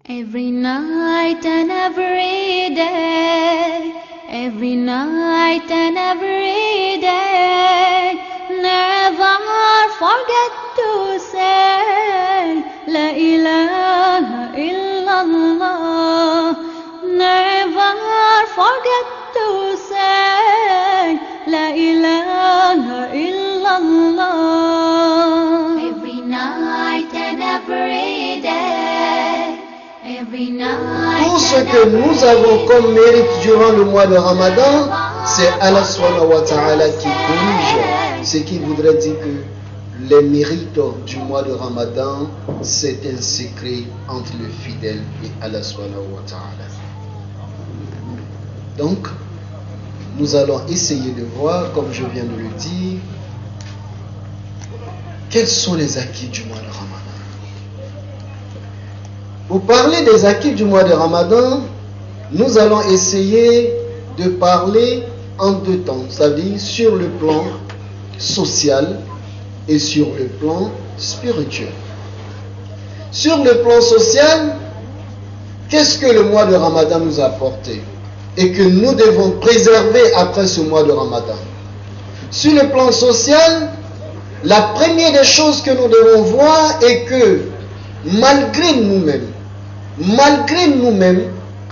Every night and every day, every night and every day, never forget to say La ilaha illallah. Never forget to say La ilaha illallah. Every night and every day, every night. Tout ce que nous avons comme mérite durant le mois de Ramadan, c'est Allah subhanahu wa ta'ala qui corrige. Ce qui voudrait dire que les mérites du mois de Ramadan, c'est un secret entre le fidèle et Allah subhanahu wa ta'ala. Donc, nous allons essayer de voir, comme je viens de le dire, quels sont les acquis du mois de Ramadan. Pour parler des acquis du mois de Ramadan, nous allons essayer de parler en deux temps, c'est-à-dire sur le plan social et sur le plan spirituel. Sur le plan social, qu'est-ce que le mois de Ramadan nous a apporté et que nous devons préserver après ce mois de Ramadan? Sur le plan social, la première des choses que nous devons voir est que malgré nous-mêmes,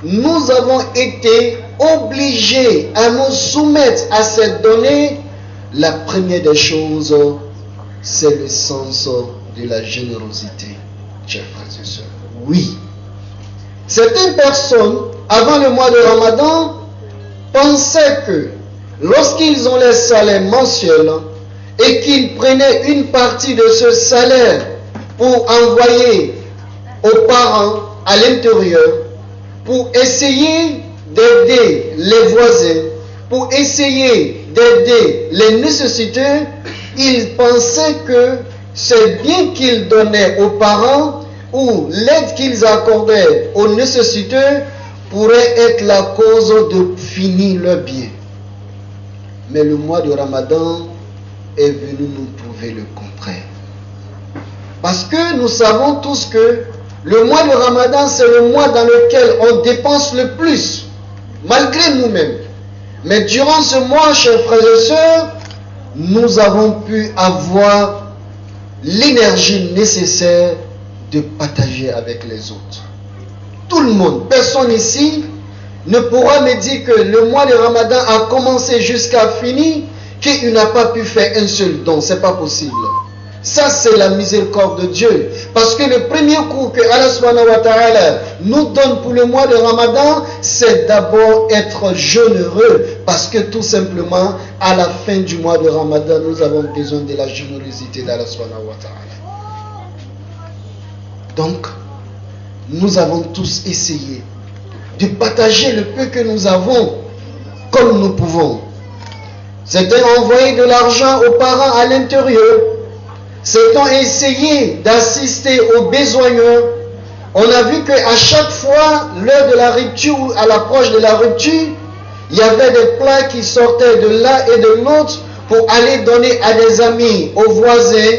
nous avons été obligés à nous soumettre à cette donnée. La première des choses, c'est le sens de la générosité, chers frères et sœurs. Oui, certaines personnes, avant le mois de Ramadan, pensaient que lorsqu'ils ont les salaires mensuels et qu'ils prenaient une partie de ce salaire pour envoyer aux parents à l'intérieur, pour essayer d'aider les voisins, pour essayer d'aider les nécessiteux, ils pensaient que c'est bien qu'ils donnaient aux parents ou l'aide qu'ils accordaient aux nécessiteux pourrait être la cause de finir leur bien. Mais le mois de Ramadan est venu nous prouver le contraire. Parce que nous savons tous que le mois de Ramadan, c'est le mois dans lequel on dépense le plus, malgré nous-mêmes. Mais durant ce mois, chers frères et sœurs, nous avons pu avoir l'énergie nécessaire de partager avec les autres. Tout le monde, personne ici ne pourra me dire que le mois de Ramadan a commencé jusqu'à finir, qu'il n'a pas pu faire un seul don. C'est pas possible. Ça, c'est la miséricorde de Dieu. Parce que le premier cours que Allah subhanahu wa ta'ala nous donne pour le mois de Ramadan, c'est d'abord être généreux. Parce que tout simplement, à la fin du mois de Ramadan, nous avons besoin de la générosité d'Allah subhanahu wa ta'ala. Donc, nous avons tous essayé de partager le peu que nous avons comme nous pouvons. Certains ont envoyé de l'argent aux parents à l'intérieur. Certains ont essayé d'assister aux besogneux. On a vu qu'à chaque fois, l'heure de la rupture ou à l'approche de la rupture, il y avait des plats qui sortaient de l'un et de l'autre pour aller donner à des amis, aux voisins,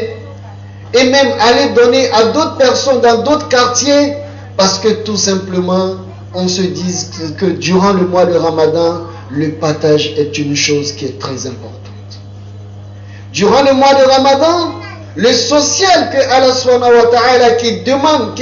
et même aller donner à d'autres personnes dans d'autres quartiers, parce que tout simplement, on se dit que durant le mois de Ramadan, le partage est une chose qui est très importante. Durant le mois de Ramadan, le social que Allah subhanahu wa ta'ala que demande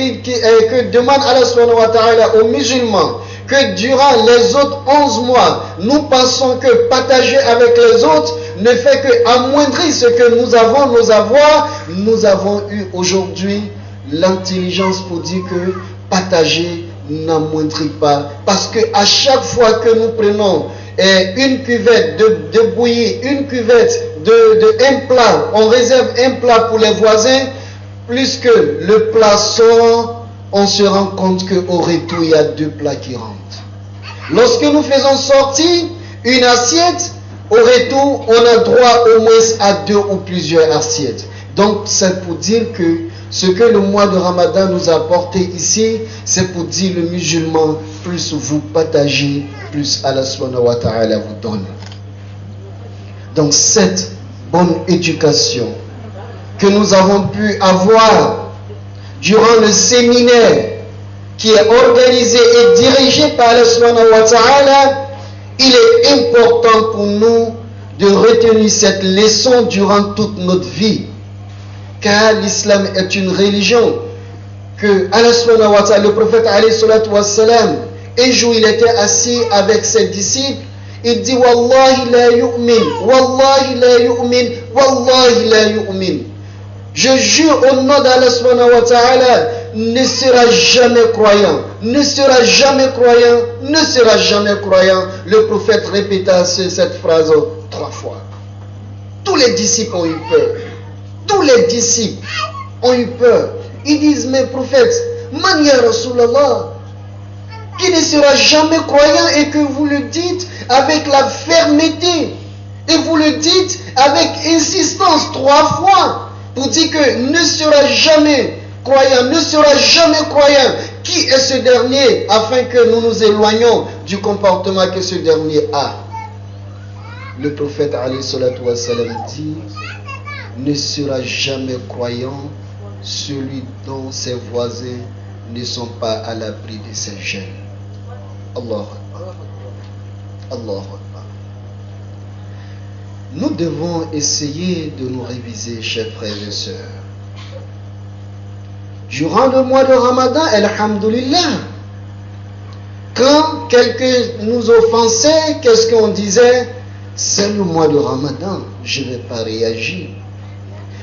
Allah subhanahu wa ta'ala aux musulmans, que durant les autres 11 mois, nous pensons que partager avec les autres ne fait que amoindrir ce que nous avons, nos avoirs. Nous avons eu aujourd'hui l'intelligence pour dire que partager n'amoindrit pas. Parce que à chaque fois que nous prenons une cuvette de bouillie, une cuvette un plat, on réserve un plat pour les voisins, plus que le plat sort, on se rend compte qu'au retour, il y a 2 plats qui rentrent. Lorsque nous faisons sortir une assiette, au retour, on a droit au moins à 2 ou plusieurs assiettes. Donc, c'est pour dire que ce que le mois de Ramadan nous a apporté ici, c'est pour dire le musulman, plus vous partagez, plus Allah subhanahu wa ta'ala vous donne. Donc, cette bonne éducation que nous avons pu avoir durant le séminaire qui est organisée et dirigée par Allah subhanahu wa ta'ala, il est important pour nous de retenir cette leçon durant toute notre vie. Car l'islam est une religion que Allah subhanahu wa ta'ala, le prophète alayhi salatu wa salam, un jour il était assis avec ses disciples, il dit Wallahi la yu'min, Wallahi la yu'min, Wallahi la yu'min. Je jure au nom d'Allah subhanahu wa ta'ala, ne sera jamais croyant, ne sera jamais croyant, ne sera jamais croyant. Le prophète répéta cette phrase 3 fois. Tous les disciples ont eu peur. Tous les disciples ont eu peur. Ils disent, mais prophète, Man ya Rasulallah, qui ne sera jamais croyant et que vous le dites avec la fermeté et vous le dites avec insistance 3 fois pour dire que ne sera jamais croyant, ne sera jamais croyant. Qui est ce dernier afin que nous nous éloignions du comportement que ce dernier a? Le prophète alayhi salatu wa salam dit, ne sera jamais croyant celui dont ses voisins ne sont pas à l'abri de ses gènes. Allah Akbar. Allah Akbar. Nous devons essayer de nous réviser, chers frères et sœurs. Durant le mois de Ramadan, alhamdulillah, quand quelqu'un nous offensait, qu'est-ce qu'on disait? C'est le mois de Ramadan, je ne vais pas réagir.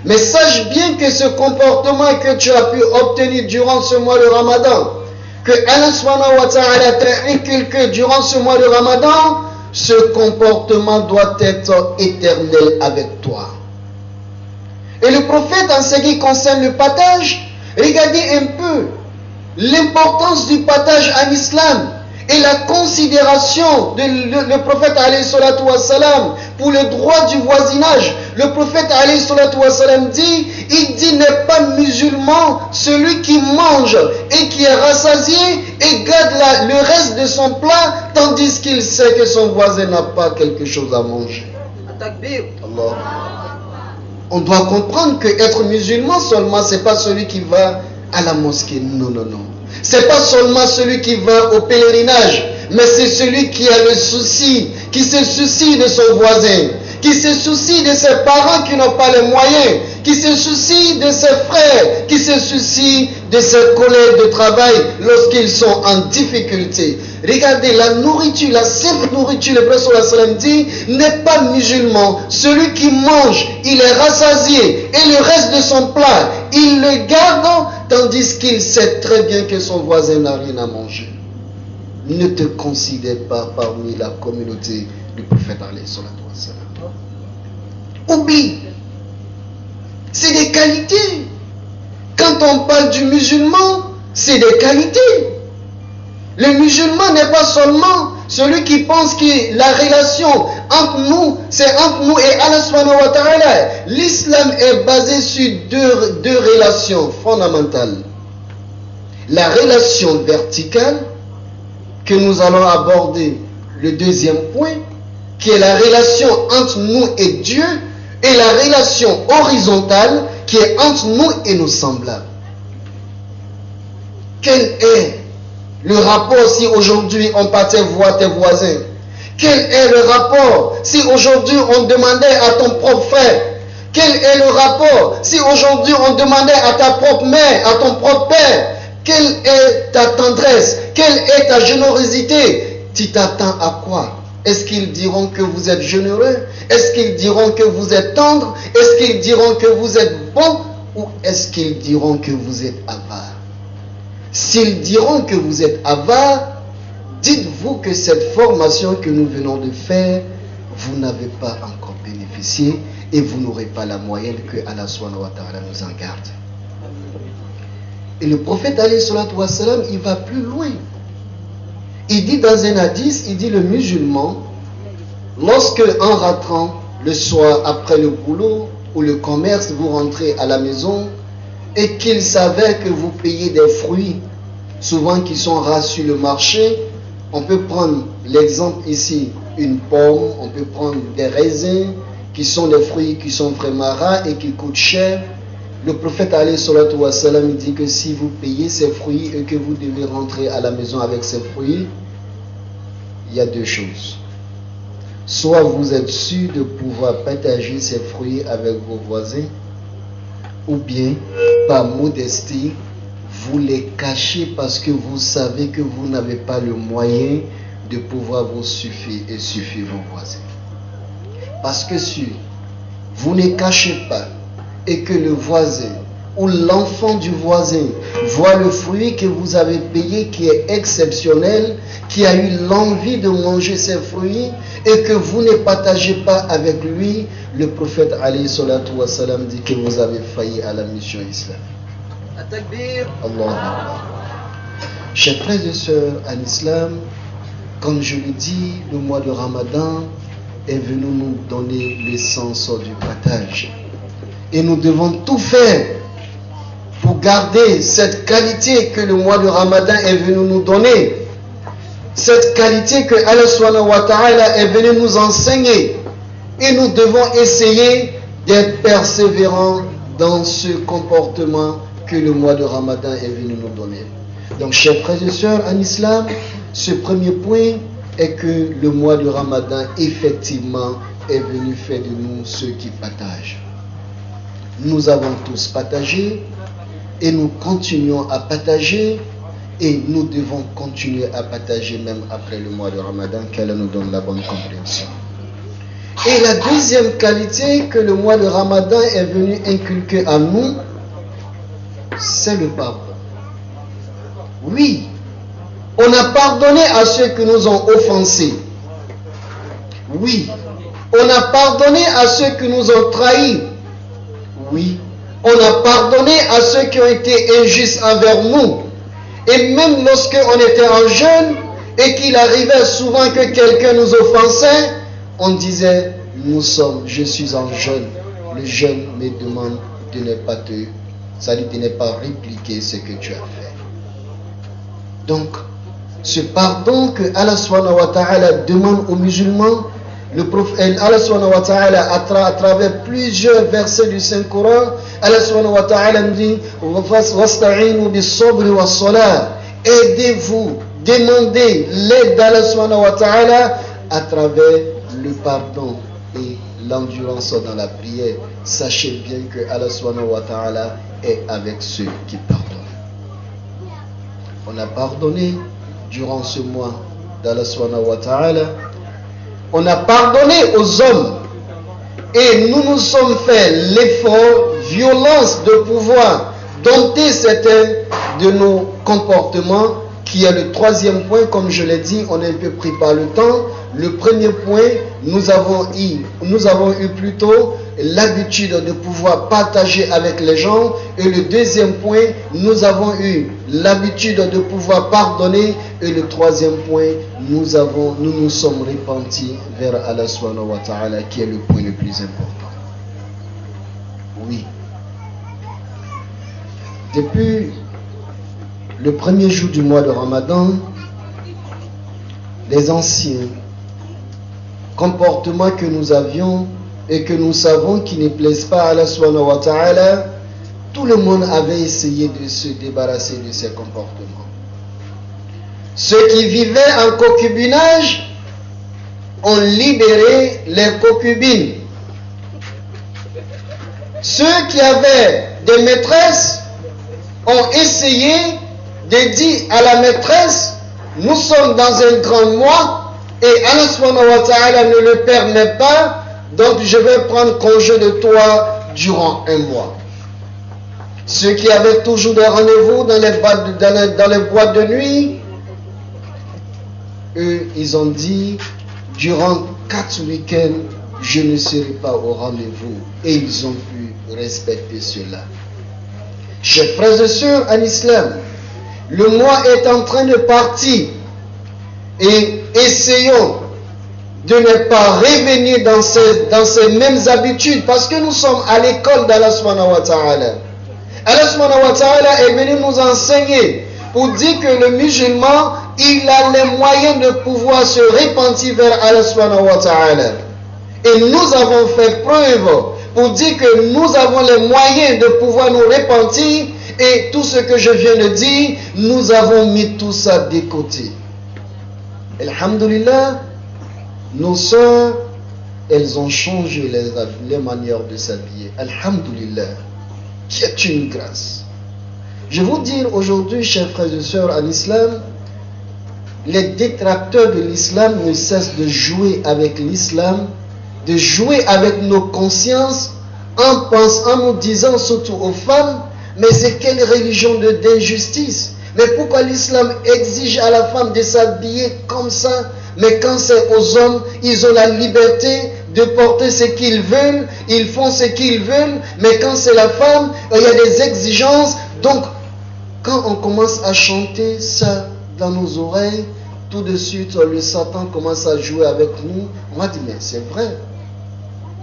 Mais sache bien que ce comportement que tu as pu obtenir durant ce mois de Ramadan, que Allah subhanahu wa ta'ala t'a inculqué durant ce mois de Ramadan, ce comportement doit être éternel avec toi. Et le prophète, en ce qui concerne le partage, regardez un peu l'importance du partage en islam et la considération le prophète alayhi salatu wa salam pour le droit du voisinage. Le prophète alayhi salatu wa salam dit, il dit, n'est pas musulman celui qui mange et qui est rassasié et garde le reste de son plat tandis qu'il sait que son voisin n'a pas quelque chose à manger. Allah. On doit comprendre que être musulman seulement, c'est pas celui qui va à la mosquée. Non, non, non. C'est pas seulement celui qui va au pèlerinage, mais c'est celui qui a le souci, qui se soucie de son voisin, qui se soucie de ses parents qui n'ont pas les moyens, qui se soucie de ses frères, qui se soucie de ses collègues de travail lorsqu'ils sont en difficulté. Regardez la nourriture, la simple nourriture, le prophète sallallahu alayhi wa sallam dit, n'est pas musulman celui qui mange, il est rassasié et le reste de son plat, il le garde tandis qu'il sait très bien que son voisin n'a rien à manger. Ne te considère pas parmi la communauté du prophète alayhi salatu wa sallam. Oublie. C'est des qualités. Quand on parle du musulman, c'est des qualités. Le musulman n'est pas seulement celui qui pense que la relation entre nous, c'est entre nous et Allah subhanahu wa ta'ala. L'islam est basé sur deux relations fondamentales. La relation verticale, que nous allons aborder le deuxième point, qui est la relation entre nous et Dieu, et la relation horizontale, qui est entre nous et nos semblables. Quel est le rapport si aujourd'hui on partait voir tes voisins? Quel est le rapport si aujourd'hui on demandait à ton propre frère? Quel est le rapport si aujourd'hui on demandait à ta propre mère, à ton propre père? Quelle est ta tendresse? Quelle est ta générosité? Tu t'attends à quoi? Est-ce qu'ils diront que vous êtes généreux? Est-ce qu'ils diront que vous êtes tendre? Est-ce qu'ils diront que vous êtes bon? Ou est-ce qu'ils diront que vous êtes avare? S'ils diront que vous êtes avare, dites-vous que cette formation que nous venons de faire, vous n'avez pas encore bénéficié et vous n'aurez pas la moyenne que Allah subhanahu wa ta'ala nous en garde. Et le prophète alayhi salatu wa salam, il va plus loin. Il dit dans un hadith, il dit le musulman, lorsque en rentrant le soir après le boulot ou le commerce, vous rentrez à la maison et qu'il s'avère que vous payez des fruits, souvent qui sont rares sur le marché, on peut prendre l'exemple ici, une pomme, on peut prendre des raisins, qui sont des fruits qui sont vraiment rares et qui coûtent cher. le prophète alayhi salatu wa salam dit que si vous payez ces fruits et que vous devez rentrer à la maison avec ces fruits, il y a deux choses. Soit vous êtes sûr de pouvoir partager ces fruits avec vos voisins, ou bien par modestie, vous les cachez parce que vous savez que vous n'avez pas le moyen de pouvoir vous suffire et suffire vos voisins. Parce que si vous ne cachez pas et que le voisin ou l'enfant du voisin voit le fruit que vous avez payé qui est exceptionnel, qui a eu l'envie de manger ces fruits et que vous ne partagez pas avec lui, le prophète alayhi salatu wa salam dit que vous avez failli à la mission islamique. Allah. Chers frères et sœurs en islam, comme je le dis, le mois de Ramadan est venu nous donner l'essence du partage. Et nous devons tout faire pour garder cette qualité que le mois de Ramadan est venu nous donner. Cette qualité que Allah subhanahu wa ta'ala est venu nous enseigner. Et nous devons essayer d'être persévérants dans ce comportement que le mois de Ramadan est venu nous donner. Donc, chers frères et sœurs en islam, ce premier point est que le mois de Ramadan, effectivement, est venu faire de nous ceux qui partagent. Nous avons tous partagé et nous continuons à partager et nous devons continuer à partager même après le mois de Ramadan, qu'Allah nous donne la bonne compréhension. Et la deuxième qualité que le mois de Ramadan est venu inculquer à nous, c'est le pardon. Oui, on a pardonné à ceux qui nous ont offensés. Oui, on a pardonné à ceux qui nous ont trahis. Oui, on a pardonné à ceux qui ont été injustes envers nous. Et même lorsqu'on était en jeûne et qu'il arrivait souvent que quelqu'un nous offensait, on disait, je suis en jeûne. Le jeûne me demande de ne pas de ne pas répliquer ce que tu as fait. Donc, ce pardon que Allah subhanahu wa ta'ala demande aux musulmans, le prophète Allah subhanahu wa ta'ala à travers plusieurs versets du Saint-Coran, Allah subhanahu wa ta'ala nous dit wasta'inu bis-sabri was-salat, aidez-vous, demandez l'aide d'Allah subhanahu wa ta'ala à travers le pardon et l'endurance dans la prière. Sachez bien que Allah subhanahu wa ta'ala est avec ceux qui pardonnent. On a pardonné durant ce mois d'Allah subhanahu wa ta'ala. On a pardonné aux hommes et nous nous sommes fait l'effort, violence de pouvoir dompter certains de nos comportements, qui est le troisième point. Comme je l'ai dit, on est un peu pris par le temps. Le premier point, nous avons eu plutôt l'habitude de pouvoir partager avec les gens. Et le deuxième point, nous avons eu l'habitude de pouvoir pardonner. Et le troisième point, nous nous sommes repentis vers Allah subhanahu wa ta'ala, qui est le point le plus important. Oui. Depuis le premier jour du mois de Ramadan, les anciens comportements que nous avions et que nous savons qui ne plaisent pas à Allah subhanahu wa ta'ala, tout le monde avait essayé de se débarrasser de ces comportements. Ceux qui vivaient en concubinage ont libéré les concubines. Ceux qui avaient des maîtresses ont essayé de dire à la maîtresse, nous sommes dans un grand mois et Allah subhanahu wa ta'ala ne le permet pas, donc je vais prendre congé de toi durant un mois. Ceux qui avaient toujours des rendez-vous dans les boîtes de nuit, eux, ils ont dit, durant 4 week-ends, je ne serai pas au rendez-vous. Et ils ont pu respecter cela. Chers frères et sœurs en islam, le mois est en train de partir. Et essayons de ne pas revenir dans ces mêmes habitudes, parce que nous sommes à l'école d'Allah subhanahu wa ta'ala. Allah subhanahu wa ta'ala est venu nous enseigner pour dire que le musulman, il a les moyens de pouvoir se repentir vers Allah subhanahu wa ta'ala. Et nous avons fait preuve pour dire que nous avons les moyens de pouvoir nous repentir, et tout ce que je viens de dire, nous avons mis tout ça de côté. Alhamdulillah, nos soeurs, elles ont changé les manières de s'habiller. Alhamdulillah, qui est une grâce. Je vous dis aujourd'hui, chers frères et sœurs en islam, les détracteurs de l'islam ne cessent de jouer avec l'islam, de jouer avec nos consciences, en nous disant, surtout aux femmes, mais c'est quelle religion d'injustice? Mais pourquoi l'islam exige à la femme de s'habiller comme ça? Mais quand c'est aux hommes, ils ont la liberté de porter ce qu'ils veulent, ils font ce qu'ils veulent, mais quand c'est la femme, il y a des exigences. Donc, quand on commence à chanter ça dans nos oreilles, tout de suite, le Satan commence à jouer avec nous. On va dire, mais c'est vrai,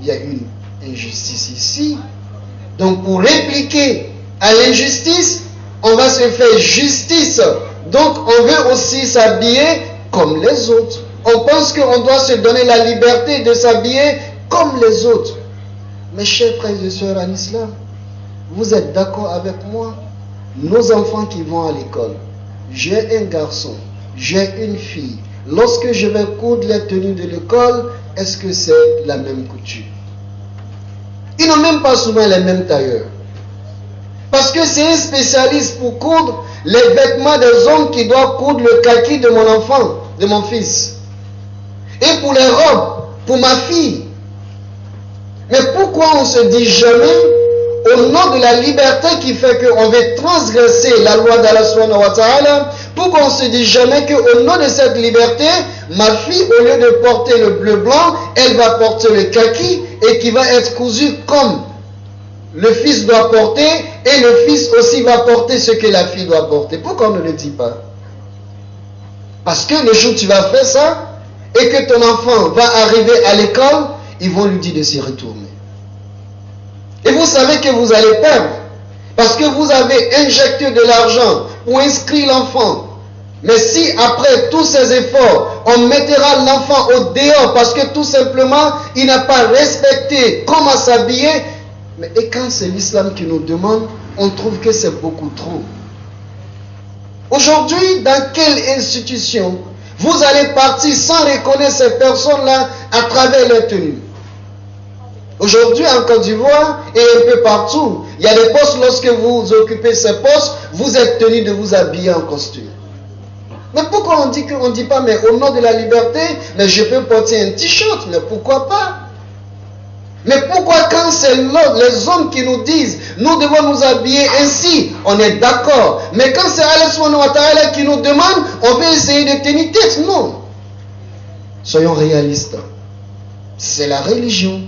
il y a une injustice ici. Donc, pour répliquer à l'injustice, on va se faire justice. Donc, on veut aussi s'habiller comme les autres. On pense qu'on doit se donner la liberté de s'habiller comme les autres. Mes chers frères et sœurs en islam, vous êtes d'accord avec moi? Nos enfants qui vont à l'école, j'ai un garçon, j'ai une fille. Lorsque je vais coudre les tenues de l'école, est-ce que c'est la même couture? Ils n'ont même pas souvent les mêmes tailleurs. Parce que c'est un spécialiste pour coudre les vêtements des hommes qui doivent coudre le kaki de mon enfant, de mon fils. Et pour les robes, pour ma fille. Mais pourquoi on ne se dit jamais, au nom de la liberté qui fait qu'on veut transgresser la loi d'Allah subhanahu wa ta'ala, pourquoi on ne se dit jamais qu'au nom de cette liberté, ma fille, au lieu de porter le bleu blanc, elle va porter le kaki et qui va être cousu comme le fils doit porter, et le fils aussi va porter ce que la fille doit porter. Pourquoi on ne le dit pas? Parce que le jour où tu vas faire ça, et que ton enfant va arriver à l'école, ils vont lui dire de s'y retourner. Et vous savez que vous allez perdre, parce que vous avez injecté de l'argent pour inscrire l'enfant. Mais si après tous ces efforts, on mettra l'enfant au dehors, parce que tout simplement, il n'a pas respecté comment s'habiller, mais et quand c'est l'islam qui nous demande, on trouve que c'est beaucoup trop. Aujourd'hui, dans quelle institution vous allez partir sans reconnaître ces personnes-là à travers leur tenue? Aujourd'hui, en Côte d'Ivoire et un peu partout, il y a des postes, lorsque vous occupez ces postes, vous êtes tenu de vous habiller en costume. Mais pourquoi on ne dit pas, mais au nom de la liberté, mais je peux porter un t-shirt, mais pourquoi pas? Mais pourquoi quand c'est les hommes qui nous disent, nous devons nous habiller ainsi, on est d'accord. Mais quand c'est Allah subhanahu wa ta'ala qui nous demande, on veut essayer de tenir tête, non. Soyons réalistes. C'est la religion.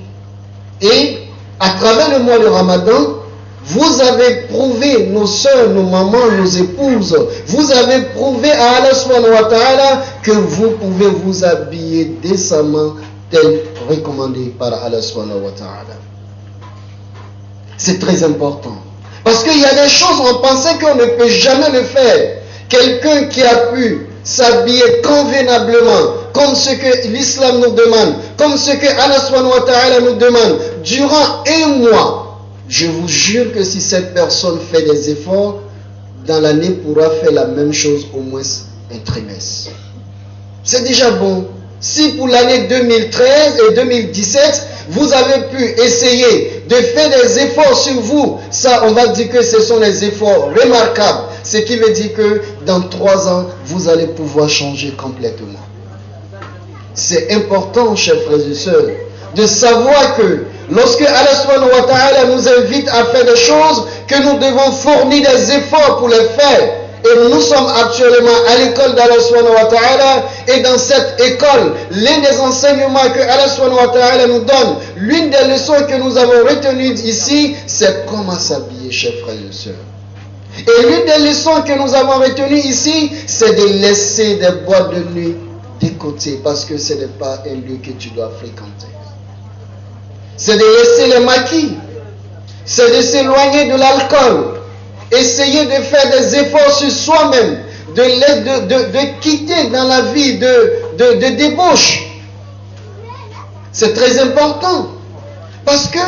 Et à travers le mois de Ramadan, vous avez prouvé, nos soeurs, nos mamans, nos épouses, vous avez prouvé à Allah subhanahu wa ta'ala que vous pouvez vous habiller décemment, tel recommandé par Allah subhanahu wa ta'ala. C'est très important. Parce qu'il y a des choses, on pensait qu'on ne peut jamais le faire. Quelqu'un qui a pu s'habiller convenablement, comme ce que l'islam nous demande, comme ce que Allah subhanahu wa ta'ala nous demande, durant un mois, je vous jure que si cette personne fait des efforts, dans l'année pourra faire la même chose au moins un trimestre. C'est déjà bon. Si pour l'année 2013 et 2017, vous avez pu essayer de faire des efforts sur vous, ça on va dire que ce sont des efforts remarquables. Ce qui veut dire que dans 3 ans, vous allez pouvoir changer complètement. C'est important, chers frères et sœurs, de savoir que lorsque Allah subhanahu wa ta'ala nous invite à faire des choses, que nous devons fournir des efforts pour les faire. Et nous sommes actuellement à l'école d'Allah subhanahu wa ta'ala, et dans cette école, l'un des enseignements que Allah subhanahu wa ta'ala nous donne, l'une des leçons que nous avons retenues ici, c'est comment s'habiller, chers frères et sœurs. Et l'une des leçons que nous avons retenues ici, c'est de laisser des boîtes de nuit de côté, parce que ce n'est pas un lieu que tu dois fréquenter. C'est de laisser les maquis, c'est de s'éloigner de l'alcool, essayer de faire des efforts sur soi-même, de quitter dans la vie de débauche. C'est très important, parce que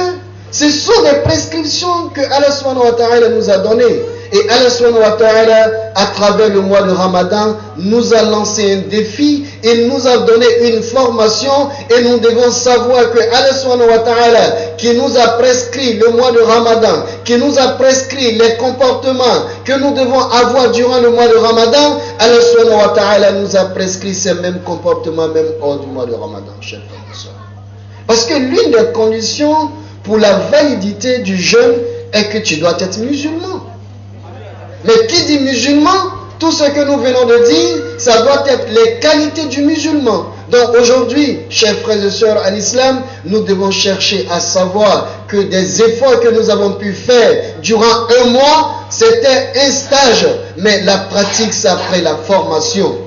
Ce sont des prescriptions que Allah subhanahu wa ta'ala nous a données. Et Allah subhanahu wa ta'ala, à travers le mois de Ramadan, nous a lancé un défi. Il nous a donné une formation. Et nous devons savoir que Allah subhanahu wa ta'ala, qui nous a prescrit le mois de Ramadan, qui nous a prescrit les comportements que nous devons avoir durant le mois de Ramadan, Allah subhanahu wa ta'ala nous a prescrit ces mêmes comportements même hors du mois de Ramadan, chers frères et sœurs. Parce que l'une des conditions pour la validité du jeûne est que tu dois être musulman. Mais qui dit musulman, tout ce que nous venons de dire, ça doit être les qualités du musulman. Donc aujourd'hui, chers frères et sœurs en islam, nous devons chercher à savoir que des efforts que nous avons pu faire durant un mois, c'était un stage. Mais la pratique, c'est après la formation.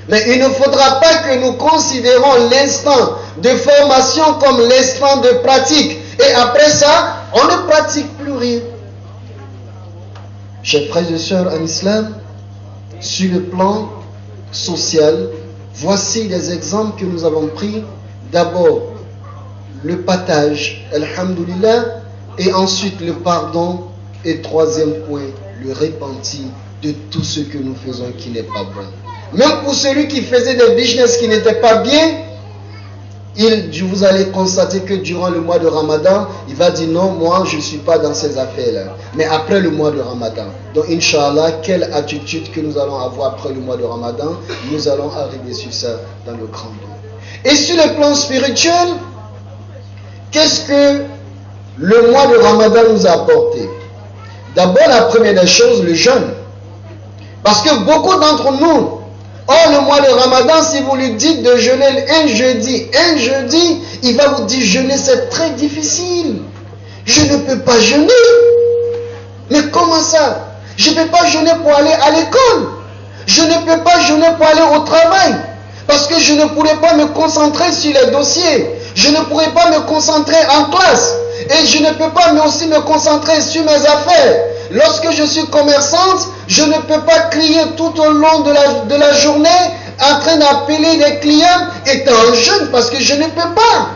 Mais il ne faudra pas que nous considérons l'instant de formation comme l'instant de pratique. Et après ça, on ne pratique plus rien. Chers frères et sœurs en islam, sur le plan social, voici les exemples que nous avons pris. D'abord, le partage, alhamdulillah, et ensuite le pardon, et troisième point, le repenti de tout ce que nous faisons qui n'est pas bon. Même pour celui qui faisait des business qui n'étaient pas bien, vous allez constater que durant le mois de Ramadan, il va dire non, moi je ne suis pas dans ces affaires-là. Mais après le mois de Ramadan. Donc Inch'Allah, quelle attitude que nous allons avoir après le mois de Ramadan, nous allons arriver sur ça dans le grand dos. Et sur le plan spirituel, qu'est-ce que le mois de Ramadan nous a apporté? D'abord, la première des choses, le jeûne. Parce que beaucoup d'entre nous, le mois de Ramadan, si vous lui dites de jeûner un jeudi, il va vous dire jeûner c'est très difficile. Je ne peux pas jeûner. Mais comment ça? Je ne peux pas jeûner pour aller à l'école. Je ne peux pas jeûner pour aller au travail. Parce que je ne pourrais pas me concentrer sur les dossiers. Je ne pourrais pas me concentrer en classe. Et je ne peux pas aussi me concentrer sur mes affaires. Lorsque je suis commerçante, je ne peux pas crier tout au long de la journée en train d'appeler les clients étant en jeûne parce que je ne peux pas.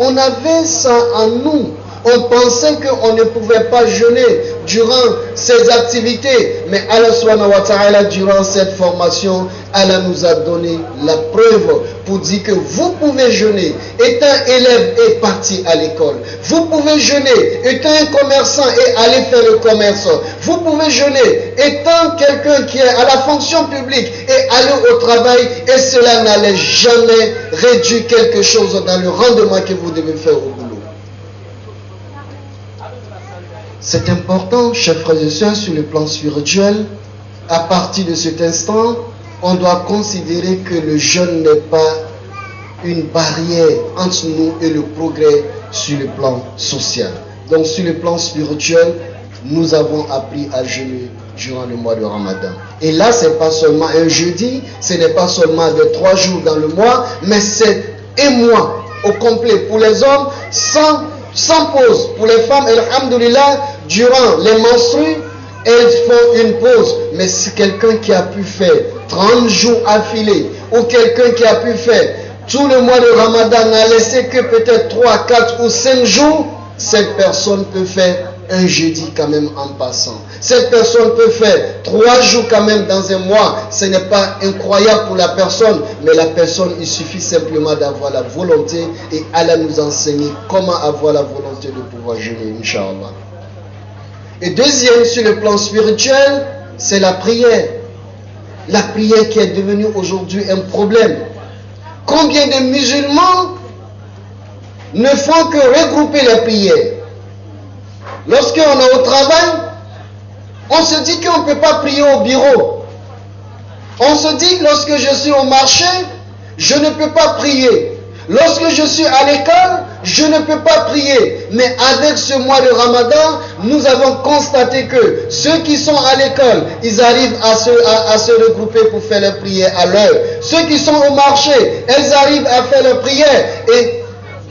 On avait ça en nous. On pensait qu'on ne pouvait pas jeûner durant ces activités. Mais Allah subhanahu wa ta'ala, durant cette formation, Allah nous a donné la preuve pour dire que vous pouvez jeûner étant élève et parti à l'école. Vous pouvez jeûner étant un commerçant et aller faire le commerce. Vous pouvez jeûner étant quelqu'un qui est à la fonction publique et aller au travail. Et cela n'allait jamais réduire quelque chose dans le rendement que vous devez faire au boulot. C'est important, chers frères et sœurs, sur le plan spirituel. À partir de cet instant, on doit considérer que le jeûne n'est pas une barrière entre nous et le progrès sur le plan social. Donc sur le plan spirituel, nous avons appris à jeûner durant le mois de Ramadan. Et là, ce n'est pas seulement un jeudi, ce n'est pas seulement des 3 jours dans le mois, mais c'est un mois au complet pour les hommes sans pause. Pour les femmes, alhamdulillah, durant les menstrues, elles font une pause. Mais si quelqu'un qui a pu faire 30 jours affilés, ou quelqu'un qui a pu faire tout le mois de Ramadan n'a laissé que peut-être 3, 4 ou 5 jours, cette personne peut faire un jeudi quand même en passant. Cette personne peut faire 3 jours quand même dans un mois. Ce n'est pas incroyable pour la personne, mais la personne, il suffit simplement d'avoir la volonté et Allah nous enseigne comment avoir la volonté de pouvoir jeûner, Inch'Allah. Et deuxième, sur le plan spirituel, c'est la prière. La prière qui est devenue aujourd'hui un problème. Combien de musulmans ne font que regrouper les prières? Lorsqu'on est au travail, on se dit qu'on ne peut pas prier au bureau. On se dit, lorsque je suis au marché, je ne peux pas prier. Lorsque je suis à l'école, je ne peux pas prier. Mais avec ce mois de Ramadan, nous avons constaté que ceux qui sont à l'école, ils arrivent à se regrouper pour faire les prières à l'heure. Ceux qui sont au marché, elles arrivent à faire les prières. Et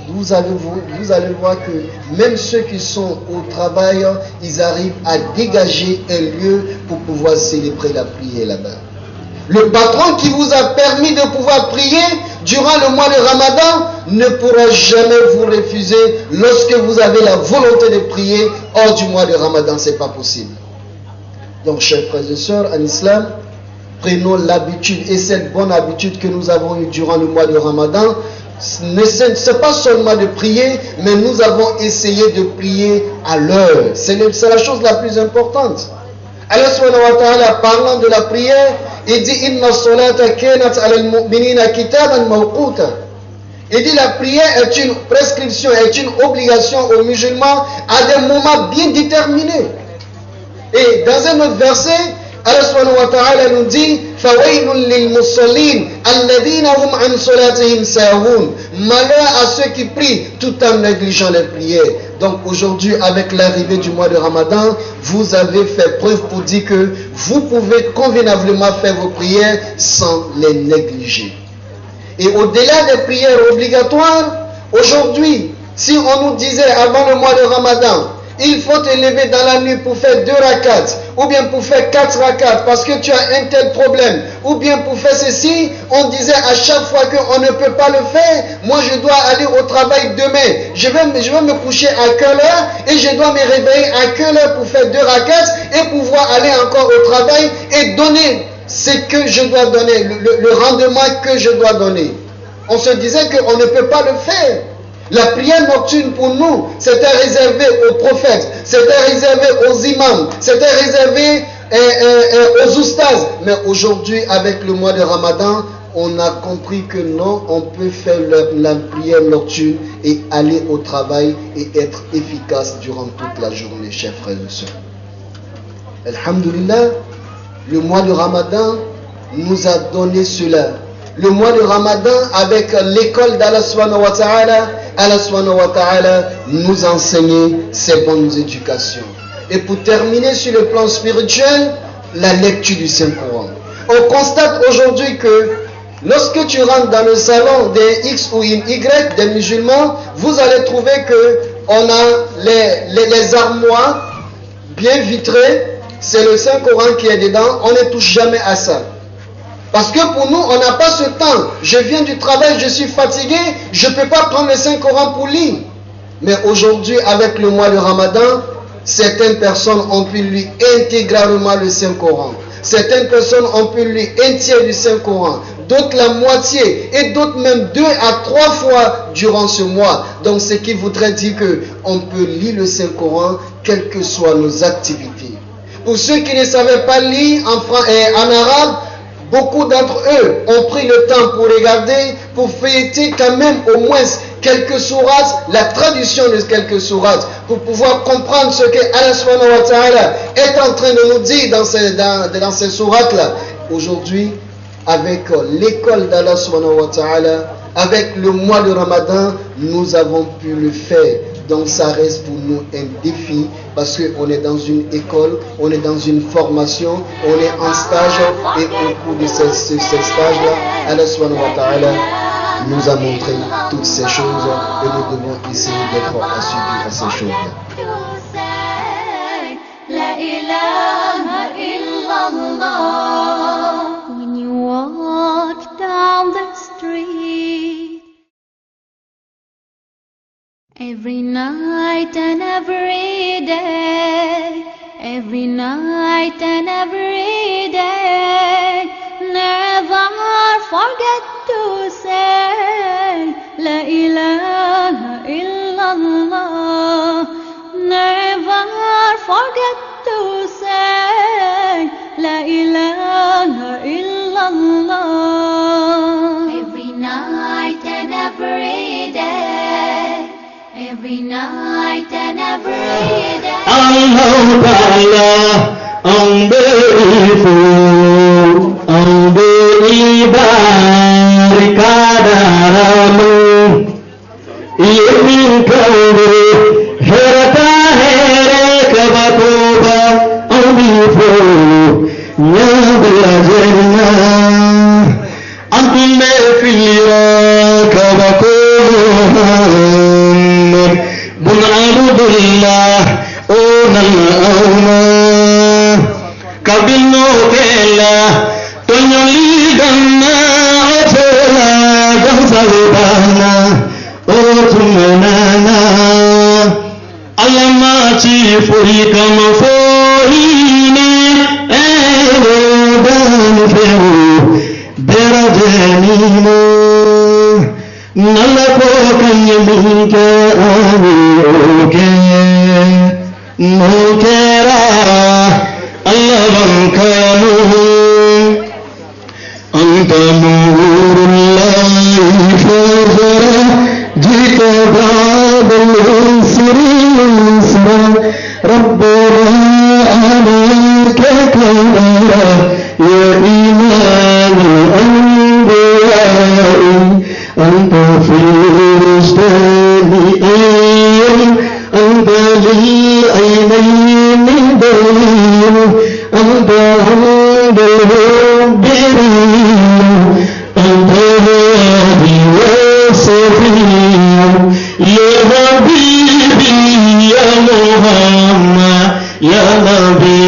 vous allez voir que même ceux qui sont au travail, ils arrivent à dégager un lieu pour pouvoir célébrer la prière là-bas. Le patron qui vous a permis de pouvoir prier durant le mois de Ramadan ne pourra jamais vous refuser lorsque vous avez la volonté de prier hors du mois de Ramadan. Ce n'est pas possible. Donc, chers frères et sœurs, en islam, prenons l'habitude et cette bonne habitude que nous avons eue durant le mois de Ramadan. Ce n'est pas seulement de prier, mais nous avons essayé de prier à l'heure. C'est la chose la plus importante. Allah subhanahu wa ta'ala, parlant de la prière, il dit Inna salata kanat ala al-mu'minina kitaban mawquta. Il dit la prière est une prescription, est une obligation aux musulmans à des moments bien déterminés. Et dans un autre verset, Allah subhanahu wa ta'ala nous dit Fawailun lil musallin alladhina hum an salatihim sahun. Malheur à ceux qui prient tout en négligeant les prières. Donc aujourd'hui, avec l'arrivée du mois de Ramadan, vous avez fait preuve pour dire que vous pouvez convenablement faire vos prières sans les négliger. Et au-delà des prières obligatoires, aujourd'hui, si on nous disait avant le mois de Ramadan, il faut te lever dans la nuit pour faire 2 rakats, ou bien pour faire 4 rakats parce que tu as un tel problème, ou bien pour faire ceci, on disait à chaque fois qu'on ne peut pas le faire, moi je dois aller au travail demain, je vais me coucher à quelle heure et je dois me réveiller à quelle heure pour faire 2 rakats et pouvoir aller encore au travail et donner ce que je dois donner, le rendement que je dois donner. On se disait qu'on ne peut pas le faire. La prière nocturne pour nous, c'était réservé aux prophètes, c'était réservé aux imams, c'était réservé aux oustas. Mais aujourd'hui, avec le mois de Ramadan, on a compris que non, on peut faire la prière nocturne et aller au travail et être efficace durant toute la journée, chers frères et sœurs. Alhamdulillah, le mois de Ramadan nous a donné cela. Le mois de Ramadan, avec l'école d'Allah subhanahu wa ta'ala, Allah subhanahu wa ta'ala nous enseignait ces bonnes éducations. Et pour terminer sur le plan spirituel, la lecture du Saint-Coran. On constate aujourd'hui que lorsque tu rentres dans le salon des X ou Y des musulmans, vous allez trouver que on a les armoires bien vitrées, c'est le Saint-Coran qui est dedans, on ne touche jamais à ça. Parce que pour nous, on n'a pas ce temps. Je viens du travail, je suis fatigué, je ne peux pas prendre le Saint-Coran pour lire. Mais aujourd'hui, avec le mois de Ramadan, certaines personnes ont pu lire intégralement le Saint-Coran. Certaines personnes ont pu lire un tiers du Saint-Coran, d'autres la moitié, et d'autres même 2 à 3 fois durant ce mois. Donc ce qui voudrait dire qu'on peut lire le Saint-Coran, quelles que soient nos activités. Pour ceux qui ne savaient pas lire en arabe, beaucoup d'entre eux ont pris le temps pour regarder, pour feuilleter quand même au moins quelques sourates, la traduction de quelques sourates, pour pouvoir comprendre ce que Allah subhanahu wa ta'ala est en train de nous dire dans ces sourates-là. Aujourd'hui, avec l'école d'Allah subhanahu wa ta'ala, avec le mois de Ramadan, nous avons pu le faire. Donc ça reste pour nous un défi parce qu'on est dans une école, on est dans une formation, on est en stage et au cours de ces stages-là, Allah subhanahu wa ta'ala nous a montré toutes ces choses et nous devons essayer d'être assidus à ces choses-là. When you walk down the street, every night and every day, every night and every day, never forget to say La ilaha illallah. Never forget to say La ilaha illallah. Every night and every day, every night and every day. Allah Ta'ala Amberi barikadaramu Yemin kaure herata here kabatoba Ambifo nyabla janna Antime fira kabakoham Bun abdullah onal Kabino kela, tonyo li ganna, otola tunana alama ci foi kama foine dan feu berajanimo nalako kanyeminka awoke nokera allahan kanu anta nurullahi fazara jita babal sirra rabbana alayka kala ya imam al-anbiya'i anta fil mustami'in anta lil aynaini dalil anta hamdul birin anta hadi wasafiyyu ya habibi ya muhammad ya nabi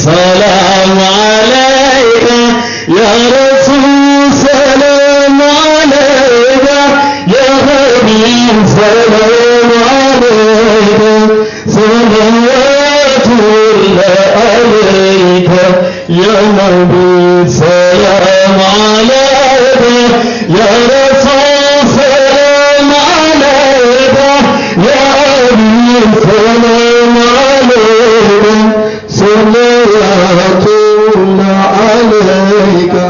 salam alayka ya rasul salam alayka ya habib salam alayka salawatullah alayka ya nabi salam alayka ya rasul salam alayka ya habib salam alayka salawatullah alayka.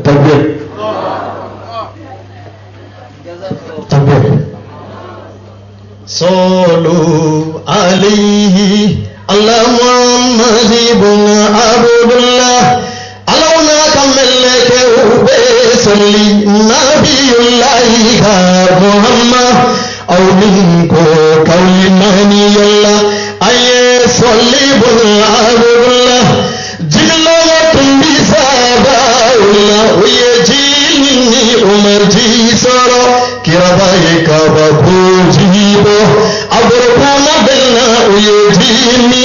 Takbir. Takbir. Sallu alaihi Allah Muhammad ibn Abdullah alawna kamelleke ube salli nabiyullahi ka Muhammad aw minko kawlimani yalla aye salli ibn Abdullah jilla tumbi sabaullah uye jini umar jisara kirabaye kabaku jibo aburkuna belna uye jini